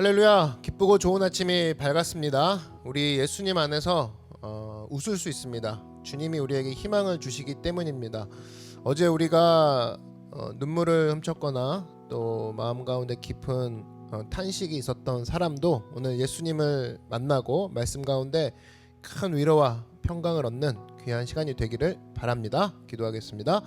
할렐루야. 기쁘고 좋은 아침이 밝았습니다. 우리 예수님 안에서 웃을 수 있습니다. 주님이 우리에게 희망을 주시기 때문입니다. 어제 우리가 눈물을 훔쳤거나 또 마음 가운데 깊은 탄식이 있었던 사람도 오늘 예수님을 만나고 말씀 가운데 큰 위로와 평강을 얻는 귀한 시간이 되기를 바랍니다. 기도하겠습니다.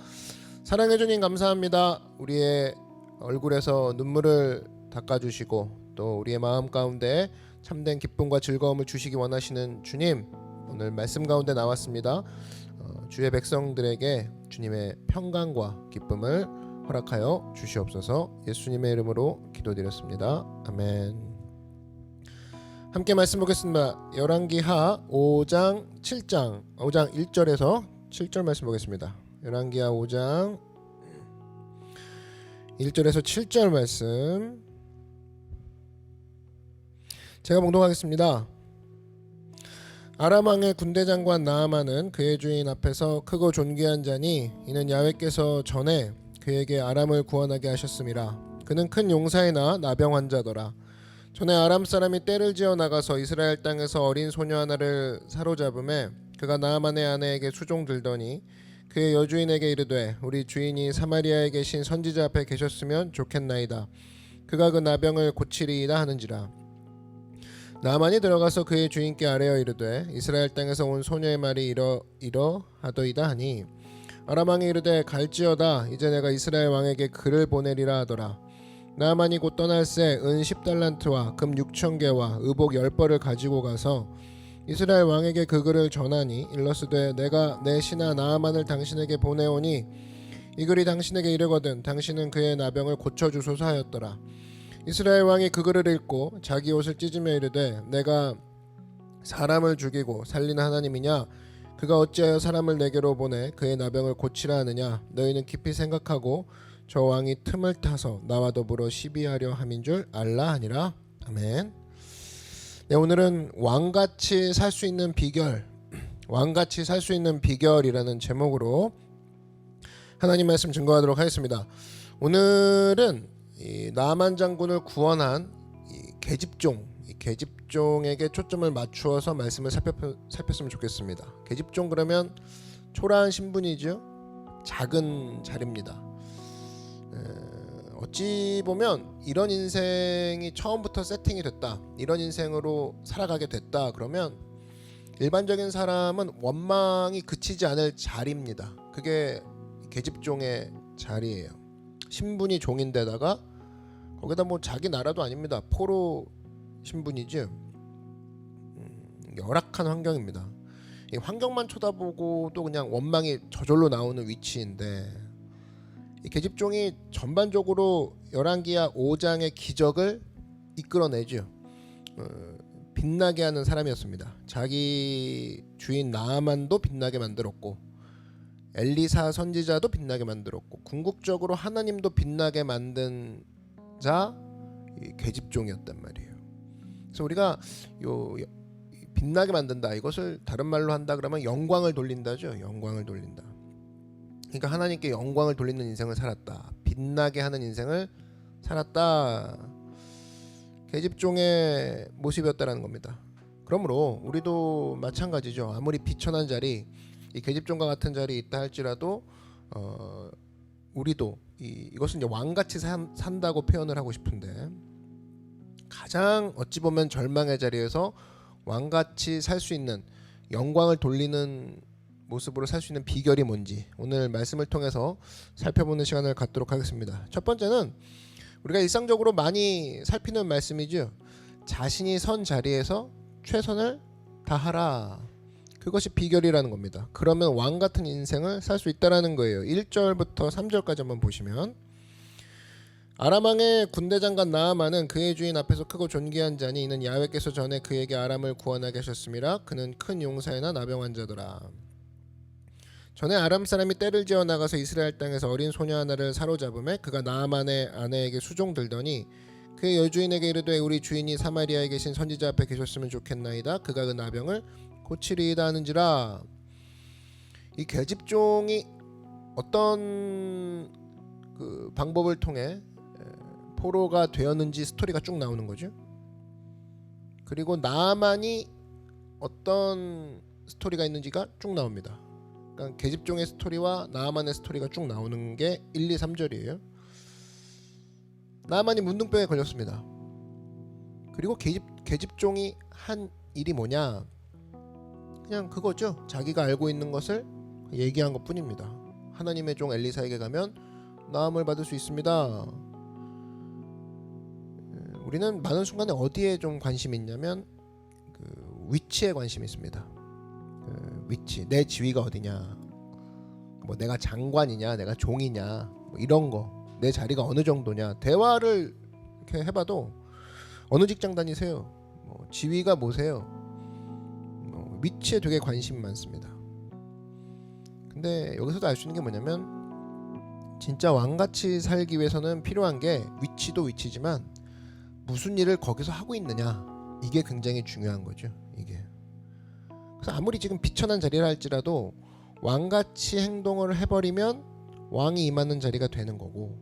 사랑해 주님 감사합니다. 우리의 얼굴에서 눈물을 닦아주시고 또 우리의 마음 가운데 참된 기쁨과 즐거움을 주시기 원하시는 주님, 오늘 말씀 가운데 나왔습니다. 주의 백성들에게 주님의 평강과 기쁨을 허락하여 주시옵소서. 예수님의 이름으로 기도드렸습니다. 아멘. 함께 말씀 보겠습니다. 열왕기하 5장 1절에서 7절 말씀 보겠습니다. 열왕기하 5장 1절에서 7절 말씀 제가 봉독하겠습니다. 아람 왕의 군대 장관 나아만은 그의 주인 앞에서 크고 존귀한 자니 이는 야훼께서 전에 그에게 아람을 구원하게 하셨음이라. 그는 큰 용사이나 나병 환자더라. 전에 아람 사람이 떼를 지어 나가서 이스라엘 땅에서 어린 소녀 하나를 사로잡음에 그가 나아만의 아내에게 수종들더니 그의 여주인에게 이르되 우리 주인이 사마리아에 계신 선지자 앞에 계셨으면 좋겠나이다. 그가 그 나병을 고치리이다 하는지라. 나아만이 들어가서 그의 주인께 아뢰어 이르되 이스라엘 땅에서 온 소녀의 말이 이러하도이다 하니 아람 왕이 이르되 갈지어다. 이제 내가 이스라엘 왕에게 글을 보내리라 하더라. 나아만이 곧 떠날새 은 10달란트와 금 6,000개와 의복 10벌을 가지고 가서 이스라엘 왕에게 그 글을 전하니 일러스되 내가 내 신하 나아만을 당신에게 보내오니 이 글이 당신에게 이르거든 당신은 그의 나병을 고쳐주소서 하였더라. 이스라엘 왕이 그 글을 읽고 자기 옷을 찢으며 이르되 내가 사람을 죽이고 살리는 하나님이냐? 그가 어찌하여 사람을 내게로 보내 그의 나병을 고치라 하느냐? 너희는 깊이 생각하고 저 왕이 틈을 타서 나와 더불어 시비하려 함인 줄 알라 하니라. 아멘. 네, 오늘은 왕같이 살 수 있는 비결, 왕같이 살 수 있는 비결이라는 제목으로 하나님 말씀 증거하도록 하겠습니다. 오늘은 이 나아만 장군을 구원한 이 계집종에게 초점을 맞추어서 말씀을 살폈으면 좋겠습니다. 계집종 그러면 초라한 신분이죠. 작은 자리입니다. 어찌 보면 이런 인생이 처음부터 세팅이 됐다, 이런 인생으로 살아가게 됐다 그러면 일반적인 사람은 원망이 그치지 않을 자리입니다. 그게 계집종의 자리예요. 신분이 종인데다가 거기다 뭐 자기 나라도 아닙니다. 포로 신분이지. 열악한 환경입니다. 이 환경만 쳐다보고 또 그냥 원망이 저절로 나오는 위치인데 이 계집종이 전반적으로 열왕기하 5장의 기적을 이끌어내죠. 빛나게 하는 사람이었습니다. 자기 주인 나아만도 빛나게 만들었고 엘리사 선지자도 빛나게 만들었고 궁극적으로 하나님도 빛나게 만든 자 계집종이었단 말이에요. 그래서 우리가 빛나게 만든다, 이것을 다른 말로 한다 그러면 영광을 돌린다죠. 영광을 돌린다. 그러니까 하나님께 영광을 돌리는 인생을 살았다, 빛나게 하는 인생을 살았다, 계집종의 모습이었다라는 겁니다. 그러므로 우리도 마찬가지죠. 아무리 비천한 자리, 이 계집종과 같은 자리에 있다 할지라도 우리도 이것은 이제 왕같이 산다고 표현을 하고 싶은데 가장 어찌 보면 절망의 자리에서 왕같이 살 수 있는, 영광을 돌리는 모습으로 살 수 있는 비결이 뭔지 오늘 말씀을 통해서 살펴보는 시간을 갖도록 하겠습니다. 첫 번째는 우리가 일상적으로 많이 살피는 말씀이죠. 자신이 선 자리에서 최선을 다하라. 그것이 비결이라는 겁니다. 그러면 왕 같은 인생을 살 수 있다라는 거예요. 1절부터 3절까지 한번 보시면 아람 왕의 군대 장관 나아만은 그의 주인 앞에서 크고 존귀한 자니 이는 야훼께서 전에 그에게 아람을 구원하게 하셨음이라. 그는 큰 용사이나 나병 환자더라. 전에 아람 사람이 떼를 지어 나가서 이스라엘 땅에서 어린 소녀 하나를 사로잡음에 그가 나아만의 아내에게 수종들더니 그의 여주인에게 이르되 우리 주인이 사마리아에 계신 선지자 앞에 계셨으면 좋겠나이다. 그가 그 나병을 고치리이다 하는지라. 이 계집종이 어떤 그 방법을 통해 포로가 되었는지 스토리가 쭉 나오는 거죠. 그리고 나만이 어떤 스토리가 있는지가 쭉 나옵니다. 그러니까 계집종의 스토리와 나만의 스토리가 쭉 나오는 게 1, 2, 3절이에요. 나만이 문둥병에 걸렸습니다. 그리고 계집종이 한 일이 뭐냐? 그냥 그거죠. 자기가 알고 있는 것을 얘기한 것뿐입니다. 하나님의 종 엘리사에게 가면 나음을 받을 수 있습니다. 우리는 많은 순간에 어디에 좀 관심이 있냐면 그 위치에 관심이 있습니다. 그 위치, 내 지위가 어디냐, 뭐 내가 장관이냐, 내가 종이냐, 뭐 이런 거, 내 자리가 어느 정도냐. 대화를 이렇게 해봐도 어느 직장 다니세요? 뭐 지위가 뭐세요? 뭐 위치에 되게 관심이 많습니다. 근데 여기서도 알 수 있는 게 뭐냐면 진짜 왕같이 살기 위해서는 필요한 게 위치도 위치지만 무슨 일을 거기서 하고 있느냐, 이게 굉장히 중요한 거죠. 이게 그래서 아무리 지금 비천한 자리라 할지라도 왕같이 행동을 해버리면 왕이 임하는 자리가 되는 거고,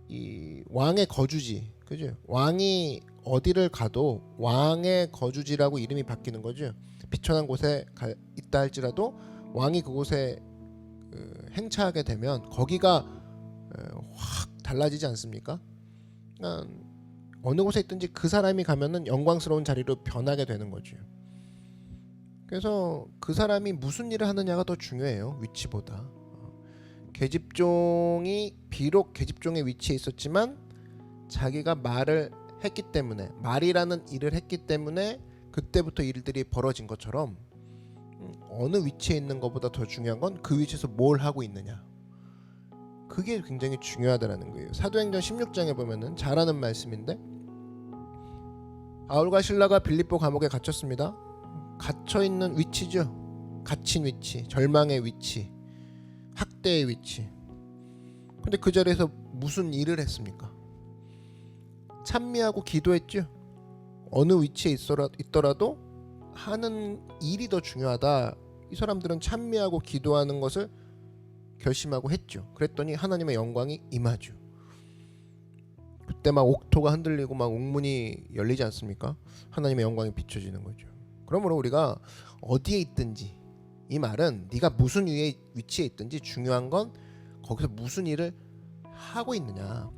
이 왕의 거주지, 그죠? 왕이 어디를 가도 왕의 거주지라고 이름이 바뀌는 거죠. 비천한 곳에 있다 할지라도 왕이 그곳에 행차하게 되면 거기가 확 달라지지 않습니까? 그러니까 어느 곳에 있든지 그 사람이 가면은 영광스러운 자리로 변하게 되는 거죠. 그래서 그 사람이 무슨 일을 하느냐가 더 중요해요, 위치보다. 계집종이 비록 계집종의 위치에 있었지만 자기가 말을 했기 때문에, 말이라는 일을 했기 때문에 그때부터 일들이 벌어진 것처럼 어느 위치에 있는 것보다 더 중요한 건 그 위치에서 뭘 하고 있느냐. 그게 굉장히 중요하다라는 거예요. 사도행전 16장에 보면은 잘하는 말씀인데, 바울과 실라가 빌립보 감옥에 갇혔습니다. 갇혀있는 위치죠. 갇힌 위치, 절망의 위치, 학대의 위치. 근데 그 자리에서 무슨 일을 했습니까? 찬미하고 기도했죠. 어느 위치에 있더라도 하는 일이 더 중요하다. 이 사람들은 찬미하고 기도하는 것을 결심하고 했죠. 그랬더니 하나님의 영광이 임하죠. 그때 막 옥토가 흔들리고 막 옥문이 열리지 않습니까? 하나님의 영광이 비춰지는 거죠. 그러므로 우리가 어디에 있든지, 이 말은 네가 무슨 위치에 있든지 중요한 건 거기서 무슨 일을 하고 있느냐,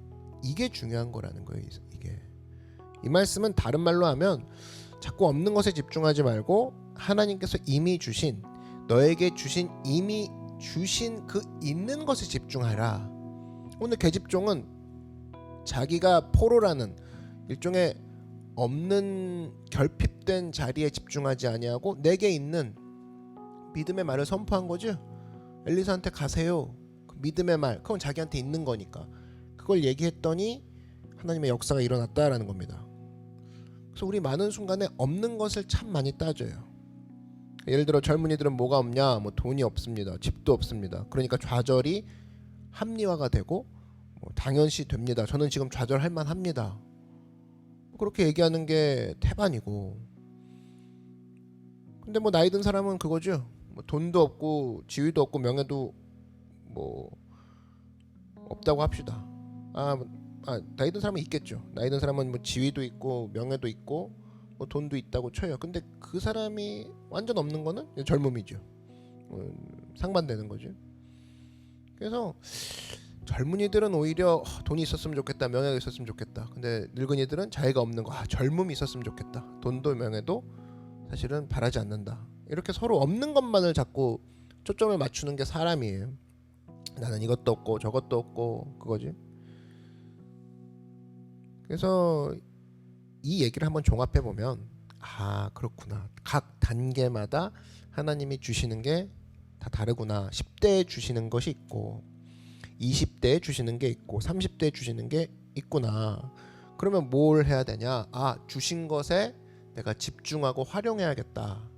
이게 중요한 거라는 거예요. 이게 이 말씀은 다른 말로 하면 자꾸 없는 것에 집중하지 말고 하나님께서 이미 주신, 너에게 주신, 이미 주신 그 있는 것에 집중하라. 오늘 계집종은 자기가 포로라는 일종의 없는 결핍된 자리에 집중하지 아니하고 내게 있는 믿음의 말을 선포한 거죠. 엘리사한테 가세요. 그 믿음의 말, 그건 자기한테 있는 거니까 그걸 얘기했더니 하나님의 역사가 일어났다라는 겁니다. 그래서 우리 많은 순간에 없는 것을 참 많이 따져요. 예를 들어 젊은이들은 뭐가 없냐, 뭐 돈이 없습니다, 집도 없습니다. 그러니까 좌절이 합리화가 되고 뭐 당연시 됩니다. 저는 지금 좌절할 만합니다. 그렇게 얘기하는 게 태반이고, 근데 뭐 나이 든 사람은 그거죠. 뭐 돈도 없고 지위도 없고 명예도 뭐 없다고 합시다. 나이 든 사람은 있겠죠. 나이 든 사람은 뭐 지위도 있고 명예도 있고 뭐 돈도 있다고 쳐요. 근데 그 사람이 완전 없는 거는 젊음이죠. 상반되는 거죠. 그래서 젊은이들은 오히려 돈이 있었으면 좋겠다, 명예가 있었으면 좋겠다. 근데 늙은이들은 자기가 없는 거, 젊음이 있었으면 좋겠다, 돈도 명예도 사실은 바라지 않는다. 이렇게 서로 없는 것만을 자꾸 초점을 맞추는 게 사람이에요. 나는 이것도 없고 저것도 없고 그거지. 그래서 이 얘기를 한번 종합해 보면, 그렇구나, 각 단계마다 하나님이 주시는 게 다 다르구나. 10대에 주시는 것이 있고 20대에 주시는 게 있고 30대에 주시는 게 있구나. 그러면 뭘 해야 되냐? 주신 것에 내가 집중하고 활용해야겠다.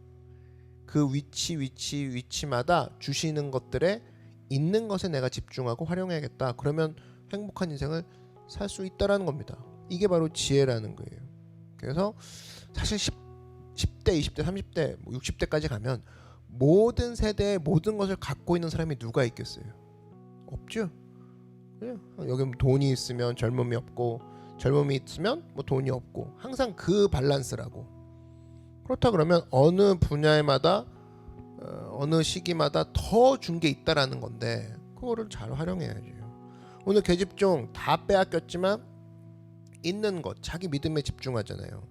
그 위치마다 주시는 것들에 있는 것에 내가 집중하고 활용해야겠다. 그러면 행복한 인생을 살 수 있다라는 겁니다. 이게 바로 지혜라는 거예요. 그래서 사실 10대, 20대, 30대, 60대까지 가면 모든 세대의 모든 것을 갖고 있는 사람이 누가 있겠어요? 없죠. 여기 돈이 있으면 젊음이 없고, 젊음이 있으면 뭐 돈이 없고 항상 그 밸런스라고. 그렇다 그러면 어느 분야마다 어느 시기마다 더 준 게 있다라는 건데 그거를 잘 활용해야죠. 오늘 계집종 다 빼앗겼지만 있는 것 자기 믿음에 집중하잖아요.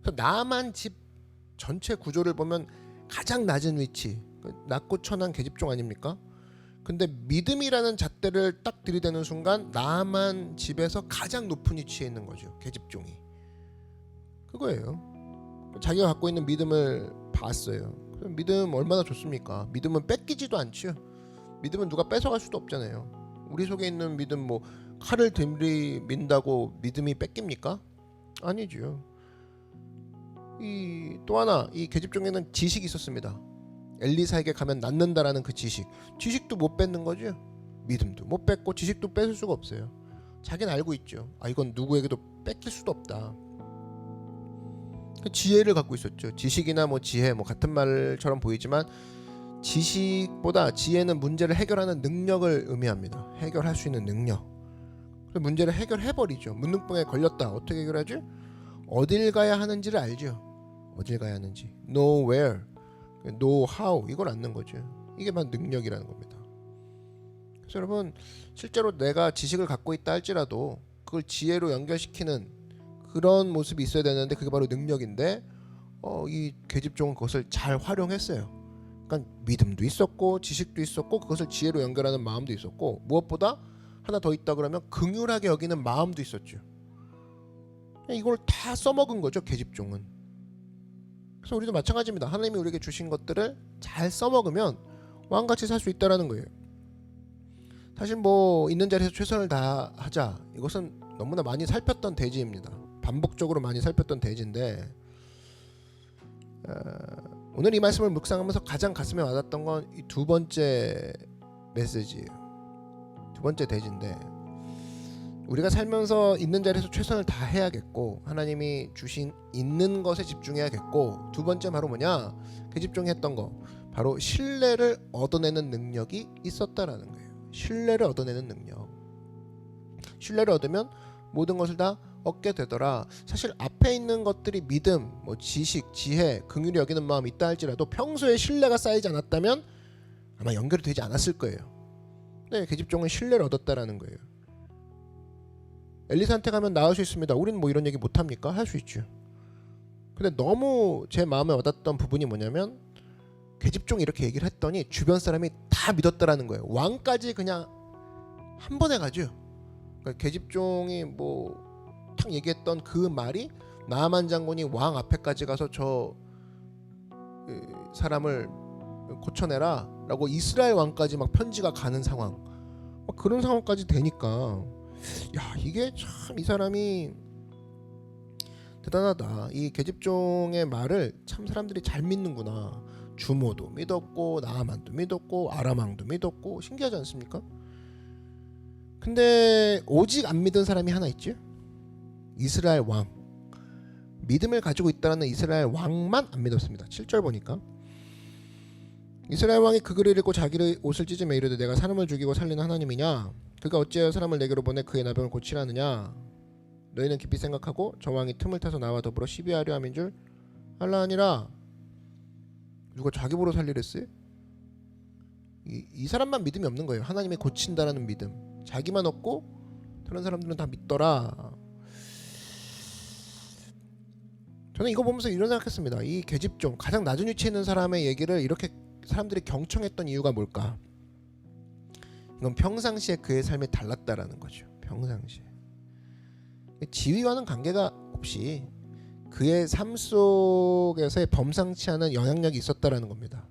그래서 나만 집 전체 구조를 보면 가장 낮은 위치 낮고 천한 계집종 아닙니까? 근데 믿음이라는 잣대를 딱 들이대는 순간 나만 집에서 가장 높은 위치에 있는 거죠. 계집종이 그거예요. 자기가 갖고 있는 믿음을 봤어요. 믿음 얼마나 좋습니까? 믿음은 뺏기지도 않죠. 믿음은 누가 뺏어갈 수도 없잖아요. 우리 속에 있는 믿음 뭐 칼을 들이민다고 믿음이 뺏깁니까? 아니죠. 이 또 하나 이 계집종에는 지식이 있었습니다. 엘리사에게 가면 낫는다라는 그 지식도 못 뺏는 거죠. 믿음도 못 뺏고 지식도 뺏을 수가 없어요. 자기는 알고 있죠. 아 이건 누구에게도 뺏길 수도 없다. 그 지혜를 갖고 있었죠. 지식이나 뭐 지혜 뭐 같은 말처럼 보이지만 지식보다 지혜는 문제를 해결하는 능력을 의미합니다. 해결할 수 있는 능력. 그래서 문제를 해결해버리죠. 문둥병에 걸렸다. 어떻게 해결하죠? 어딜 가야 하는지를 알죠. 어딜 가야 하는지. know where, know how 이걸 아는 거죠. 이게 만 능력이라는 겁니다. 그래서 여러분 실제로 내가 지식을 갖고 있다 할지라도 그걸 지혜로 연결시키는 그런 모습이 있어야 되는데 그게 바로 능력인데 이 계집종은 그것을 잘 활용했어요. 그러니까 믿음도 있었고 지식도 있었고 그것을 지혜로 연결하는 마음도 있었고 무엇보다 하나 더 있다 그러면 긍휼하게 여기는 마음도 있었죠. 이걸 다 써먹은 거죠. 계집종은. 그래서 우리도 마찬가지입니다. 하나님이 우리에게 주신 것들을 잘 써먹으면 왕같이 살 수 있다라는 거예요. 사실 뭐 있는 자리에서 최선을 다하자 이것은 너무나 많이 살폈던 대지입니다. 반복적으로 많이 살폈던 대지인데 오늘 이 말씀을 묵상하면서 가장 가슴에 와닿았던 건 이 두 번째 메시지예요. 두 번째 대지인데 우리가 살면서 있는 자리에서 최선을 다해야겠고 하나님이 주신 있는 것에 집중해야겠고 두 번째 바로 뭐냐? 계집종이 했던 거 바로 신뢰를 얻어내는 능력이 있었다라는 거예요. 신뢰를 얻어내는 능력. 신뢰를 얻으면 모든 것을 다 얻게 되더라. 사실 앞에 있는 것들이 믿음, 뭐 지식, 지혜, 긍휼히 여기는 마음이 있다 할지라도 평소에 신뢰가 쌓이지 않았다면 아마 연결이 되지 않았을 거예요. 네, 계집종은 신뢰를 얻었다라는 거예요. 엘리사한테 가면 나을 수 있습니다. 우리는 뭐 이런 얘기 못 합니까? 할 수 있죠. 근데 너무 제 마음에 와닿았던 부분이 뭐냐면 계집종이 이렇게 얘기를 했더니 주변 사람이 다 믿었다라는 거예요. 왕까지 그냥 한 번에 가죠. 그러니까 계집종이 뭐 탁 얘기했던 그 말이 나아만 장군이 왕 앞에까지 가서 저 사람을 고쳐내라 라고 이스라엘 왕까지 막 편지가 가는 상황 막 그런 상황까지 되니까 야 이게 참 이 사람이 대단하다. 이 계집종의 말을 참 사람들이 잘 믿는구나. 주모도 믿었고 나아만도 믿었고 아람왕도 믿었고 신기하지 않습니까? 근데 오직 안 믿은 사람이 하나 있지. 이스라엘 왕. 믿음을 가지고 있다는 이스라엘 왕만 안 믿었습니다. 7절 보니까 이스라엘 왕이 그 글을 읽고 자기의 옷을 찢으며 이르되 내가 사람을 죽이고 살리는 하나님이냐? 그가 어찌하여 사람을 내게로 보내 그의 나병을 고치라느냐? 너희는 깊이 생각하고 저 왕이 틈을 타서 나와 더불어 시비하려 함인 줄 알라 하니라. 누가 자기 보러 살리랬어요? 이 사람만 믿음이 없는 거예요. 하나님이 고친다라는 믿음. 자기만 없고 다른 사람들은 다 믿더라. 저는 이거 보면서 이런 생각했습니다. 이 계집종 가장 낮은 위치에 있는 사람의 얘기를 이렇게 사람들이 경청했던 이유가 뭘까? 이건 평상시에 그의 삶이 달랐다라는 거죠. 평상시에 지위와는 관계가 없이 그의 삶 속에서의 범상치 않은 영향력이 있었다라는 겁니다.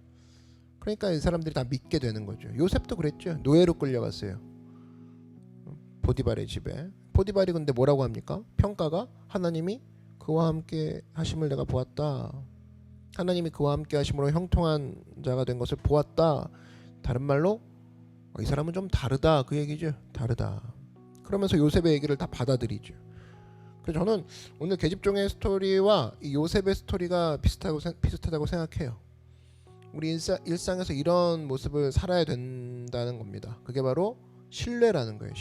그러니까 이 사람들이 다 믿게 되는 거죠. 요셉도 그랬죠. 노예로 끌려갔어요. 보디발의 집에. 보디발이 근데 뭐라고 합니까? 평가가 하나님이 그와 함께 하심을 내가 보았다. 하나님이 그와 함께 하심으로 형통한 자가 된 것을 보았다. 다른 말로 이 사람은 좀 다르다 그 얘기죠. 다르다. 그러면서 요셉의 얘기를 다 받아들이죠. 그래서 저는 오늘 계집종의 스토리와 이 요셉의 스토리가 비슷하다고 생각해요. 우리 일상에서 이런 모습을 살아야 된다는 겁니다. 그게 바로 신뢰라는 거예요.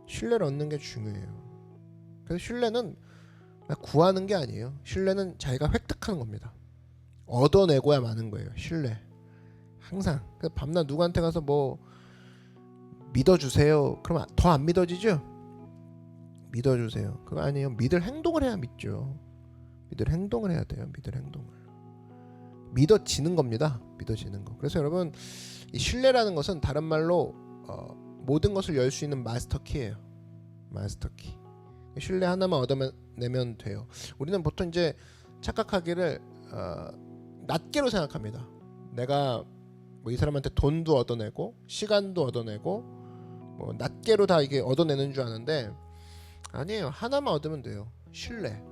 신뢰를 얻는 게 중요해요. 그래서 신뢰는 구하는 게 아니에요. 신뢰는 자기가 획득하는 겁니다. 얻어내고야 마는 거예요. 신뢰. 항상. 밤낮 누구한테 가서 뭐 믿어주세요. 그러면 더 안 믿어지죠? 믿어주세요. 그거 아니에요. 믿을 행동을 해야 믿죠. 믿을 행동을 해야 돼요. 믿을 행동을. 믿어지는 겁니다. 믿어지는 거. 그래서 여러분 이 신뢰라는 것은 다른 말로 모든 것을 열 수 있는 마스터키예요. 마스터키. 신뢰 하나만 얻어내면 돼요. 우리는 보통 이제 착각하기를 낱개로 생각합니다. 내가 뭐 이 사람한테 돈도 얻어내고 시간도 얻어내고 뭐 낱개로 다 이게 얻어내는 줄 아는데 아니에요. 하나만 얻으면 돼요. 신뢰.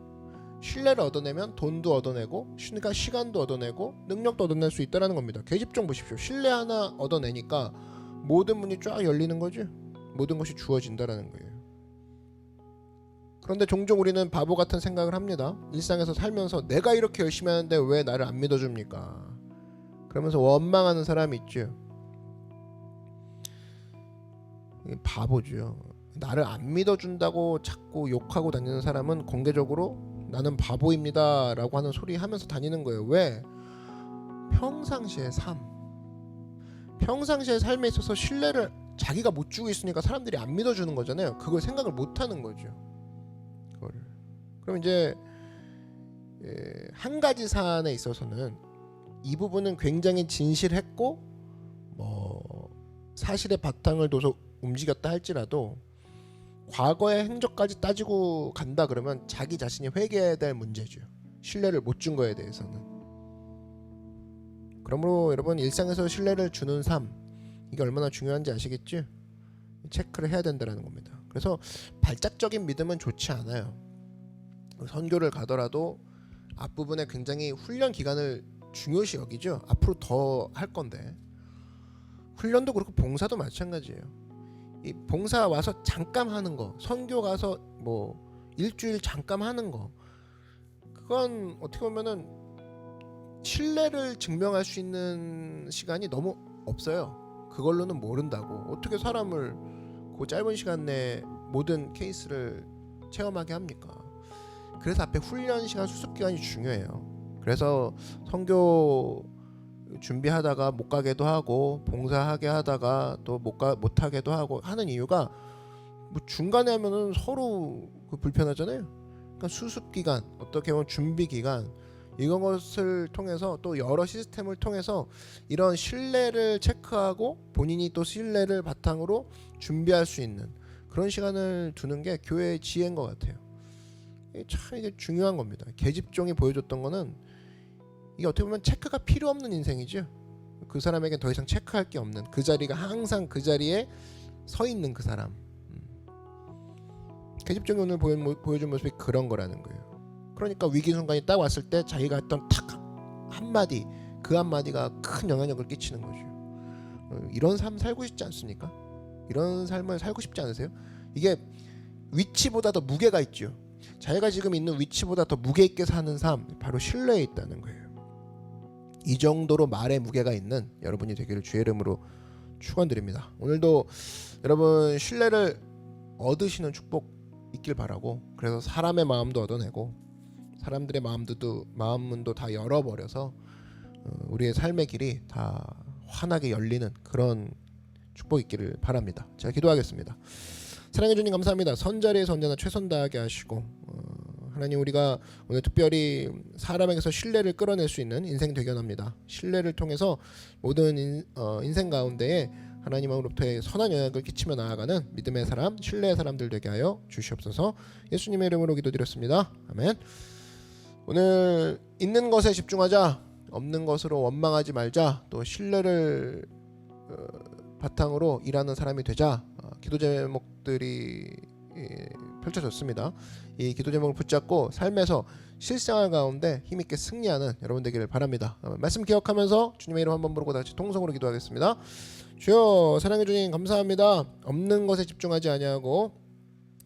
신뢰를 얻어내면 돈도 얻어내고 그러니까 시간도 얻어내고 능력도 얻어낼 수 있다는 겁니다. 계집종 보십시오. 신뢰 하나 얻어내니까 모든 문이 쫙 열리는 거죠. 모든 것이 주어진다라는 거예요. 그런데 종종 우리는 바보 같은 생각을 합니다. 일상에서 살면서 내가 이렇게 열심히 하는데 왜 나를 안 믿어줍니까? 그러면서 원망하는 사람이 있죠. 바보죠. 나를 안 믿어준다고 자꾸 욕하고 다니는 사람은 공개적으로 나는 바보입니다 라고 하는 소리 하면서 다니는 거예요. 왜? 평상시의 삶에 있어서 신뢰를 자기가 못 주고 있으니까 사람들이 안 믿어주는 거잖아요. 그걸 생각을 못 하는 거죠. 그럼 이제 한 가지 사안에 있어서는 이 부분은 굉장히 진실했고 뭐 사실의 바탕을 둬서 움직였다 할지라도 과거의 행적까지 따지고 간다 그러면 자기 자신이 회개해야 될 문제죠. 신뢰를 못 준 거에 대해서는. 그러므로 여러분 일상에서 신뢰를 주는 삶 이게 얼마나 중요한지 아시겠죠? 체크를 해야 된다는 겁니다. 그래서 발작적인 믿음은 좋지 않아요. 선교를 가더라도 앞부분에 굉장히 훈련 기간을 중요시 여기죠. 앞으로 더 할 건데 훈련도 그렇고 봉사도 마찬가지예요. 이 봉사 와서 잠깐 하는 거, 선교 가서 뭐 일주일 잠깐 하는 거, 그건 어떻게 보면은 신뢰를 증명할 수 있는 시간이 너무 없어요. 그걸로는 모른다고 어떻게 사람을 그 짧은 시간 내에 모든 케이스를 체험하게 합니까? 그래서 앞에 훈련 시간, 수습 기간이 중요해요. 그래서 선교 준비하다가 못 가게도 하고 봉사하게 하다가 또 못 하게도 하고 하는 이유가 뭐 중간에 하면은 서로 불편하잖아요. 그러니까 수습 기간, 어떻게 보면 준비 기간 이런 것을 통해서 또 여러 시스템을 통해서 이런 신뢰를 체크하고 본인이 또 신뢰를 바탕으로 준비할 수 있는 그런 시간을 두는 게 교회의 지혜인 것 같아요. 참 이게 중요한 겁니다. 계집종이 보여줬던 거는 이게 어떻게 보면 체크가 필요 없는 인생이죠. 그 사람에게 더 이상 체크할 게 없는 그 자리가 항상 그 자리에 서 있는 그 사람. 계집종이 오늘 보여준 모습이 그런 거라는 거예요. 그러니까 위기 순간이 딱 왔을 때 자기가 했던 탁 한마디 그 한마디가 큰 영향력을 끼치는 거죠. 이런 삶 살고 싶지 않습니까? 이런 삶을 살고 싶지 않으세요? 이게 위치보다 더 무게가 있죠. 자기가 지금 있는 위치보다 더 무게 있게 사는 삶 바로 신뢰에 있다는 거예요. 이 정도로 말에 무게가 있는 여러분이 되기를 주의 이름으로 축원드립니다. 오늘도 여러분 신뢰를 얻으시는 축복 있길 바라고 그래서 사람의 마음도 얻어내고 사람들의 마음문도 다 열어버려서 우리의 삶의 길이 다 환하게 열리는 그런 축복 있기를 바랍니다. 제가 기도하겠습니다. 사랑해 주님 감사합니다. 선자리에서 언제나 최선 다하게 하시고 하나님 우리가 오늘 특별히 사람에게서 신뢰를 끌어낼 수 있는 인생 되게 원합니다. 신뢰를 통해서 모든 인생 가운데에 하나님으로부터의 선한 영향을 끼치며 나아가는 믿음의 사람, 신뢰의 사람들 되게 하여 주시옵소서. 예수님의 이름으로 기도드렸습니다. 아멘. 오늘 있는 것에 집중하자, 없는 것으로 원망하지 말자, 또 신뢰를 바탕으로 일하는 사람이 되자. 기도 제목들이 펼쳐졌습니다. 이 기도 제목을 붙잡고 삶에서 실생활 가운데 힘있게 승리하는 여러분 되기를 바랍니다. 말씀 기억하면서 주님의 이름 한번 부르고 다시 통성으로 기도하겠습니다. 주여 사랑해 주님 감사합니다. 없는 것에 집중하지 아니하고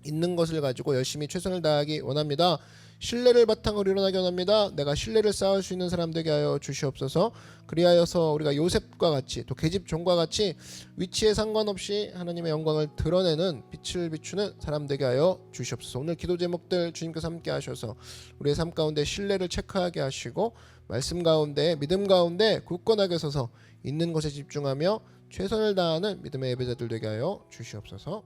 있는 것을 가지고 열심히 최선을 다하기 원합니다. 신뢰를 바탕으로 일어나게 원합니다. 내가 신뢰를 쌓을 수 있는 사람 되게 하여 주시옵소서. 그리하여서 우리가 요셉과 같이 또 계집종과 같이 위치에 상관없이 하나님의 영광을 드러내는 빛을 비추는 사람 되게 하여 주시옵소서. 오늘 기도 제목들 주님께서 함께 하셔서 우리의 삶 가운데 신뢰를 체크하게 하시고 말씀 가운데 믿음 가운데 굳건하게 서서 있는 것에 집중하며 최선을 다하는 믿음의 예배자들 되게 하여 주시옵소서.